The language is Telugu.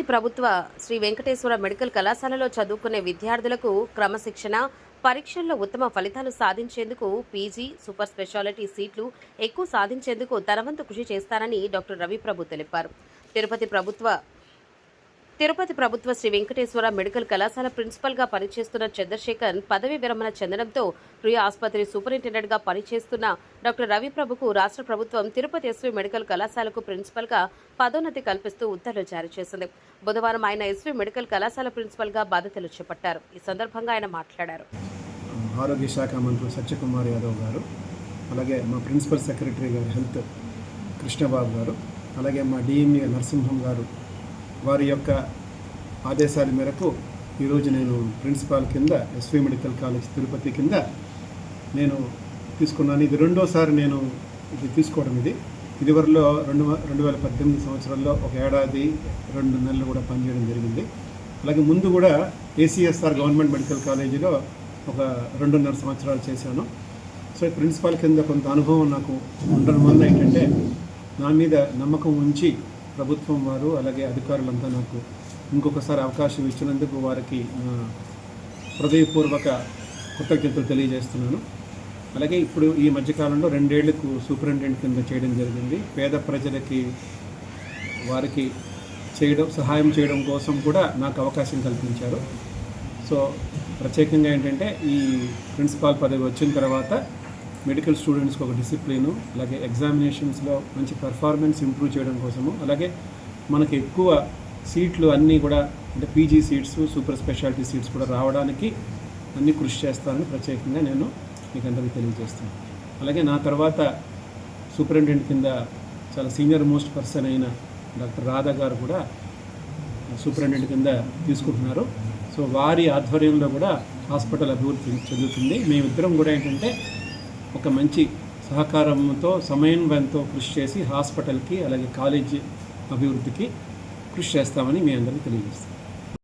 ప్రభుత్వ శ్రీ వెంకటేశ్వర మెడికల్ కళాశాలలో చదువుకునే విద్యార్థులకు క్రమశిక్షణ, పరీక్షల్లో ఉత్తమ ఫలితాలు సాధించేందుకు పీజీ, సూపర్ స్పెషాలిటీ సీట్లు ఎక్కువ సాధించేందుకు తన వంతు కృషి చేస్తానని డాక్టర్ రవిప్రభు తెలిపారు. తిరుపతి ప్రభుత్వ శ్రీ వెంకటేశ్వర మెడికల్ కళాశాల ప్రిన్సిపల్గా పనిచేస్తున్న చంద్రశేఖర్ పదవి విరమణ చెందడంతో రుయా ఆసుపత్రి సూపరింటెండెంట్గా పనిచేస్తున్న డాక్టర్ రవిప్రభుకు రాష్ట్ర ప్రభుత్వం తిరుపతి ఎస్వీ మెడికల్ కళాశాలకు ప్రిన్సిపల్గా పదోన్నతి కల్పిస్తూ ఉత్తర్వులు జారీ చేసింది. బుధవారం ఆయన ఎస్వీ మెడికల్ కళాశాల ప్రిన్సిపల్గా బాధ్యతలు చేపట్టారు. ఈ సందర్భంగా ఆయన మాట్లాడారు. ఆరోగ్య శాఖ మంత్రి సత్యకుమార్ యాదవ్ గారు, అలాగే మా ప్రిన్సిపల్ సెక్రటరీ గారు హెల్త్ కృష్ణబాబు గారు, అలాగే మా డిఎంఏ నరసింహం గారు, వారి యొక్క ఆదేశాల మేరకు ఈరోజు నేను ప్రిన్సిపాల్ కింద ఎస్వీ మెడికల్ కాలేజ్ తిరుపతి కింద నేను తీసుకున్నాను. ఇది రెండోసారి నేను ఇది తీసుకోవడం. ఇదివరలో 2018 సంవత్సరంలో 1 ఏడాది 2 నెలలు కూడా పనిచేయడం జరిగింది. అలాగే ముందు కూడా ఏసీఎస్ఆర్ గవర్నమెంట్ మెడికల్ కాలేజీలో ఒక 2.5 సంవత్సరాలు చేశాను. సో ప్రిన్సిపాల్ కింద కొంత అనుభవం నాకు ఉండడం వల్ల ఏంటంటే నా మీద నమ్మకం ఉంచి ప్రభుత్వం వారు అలాగే అధికారులంతా నాకు ఇంకొకసారి అవకాశం ఇచ్చినందుకు వారికి నా హృదయపూర్వక కృతజ్ఞతలు తెలియజేస్తున్నాను. అలాగే ఇప్పుడు ఈ మధ్యకాలంలో 2 ఏళ్లకు సూపరింటెండెంట్ కింద చేయడం జరిగింది. పేద ప్రజలకి వారికి సహాయం చేయడం కోసం కూడా నాకు అవకాశం కల్పించారు. సో ప్రత్యేకంగా ఏంటంటే ఈ ప్రిన్సిపాల్ పదవి వచ్చిన తర్వాత మెడికల్ స్టూడెంట్స్కి ఒక డిసిప్లిను, అలాగే ఎగ్జామినేషన్స్లో మంచి పర్ఫార్మెన్స్ ఇంప్రూవ్ చేయడం కోసము, అలాగే మనకి ఎక్కువ సీట్లు అన్నీ కూడా అంటే PG seats, super speciality seats కూడా రావడానికి అన్నీ కృషి చేస్తానని ప్రత్యేకంగా నేను మీకు అందరికీ తెలియజేస్తాను. అలాగే నా తర్వాత సూపరింటెండెంట్ కింద చాలా సీనియర్ మోస్ట్ పర్సన్ అయిన డాక్టర్ రాధా గారు కూడా సూపరింటెండెంట్ కింద తీసుకుంటున్నారు. సో వారి ఆధ్వర్యంలో కూడా హాస్పిటల్ అభివృద్ధి చెందుతుంది. మేమిద్దరం కూడా ఏంటంటే ఒక మంచి సహకారంతో సమన్వయంతో కృషి చేసి హాస్పిటల్కి అలాగే కాలేజీ అభివృద్ధికి కృషి చేస్తామని మీ అందరికీ తెలియజేస్తాం.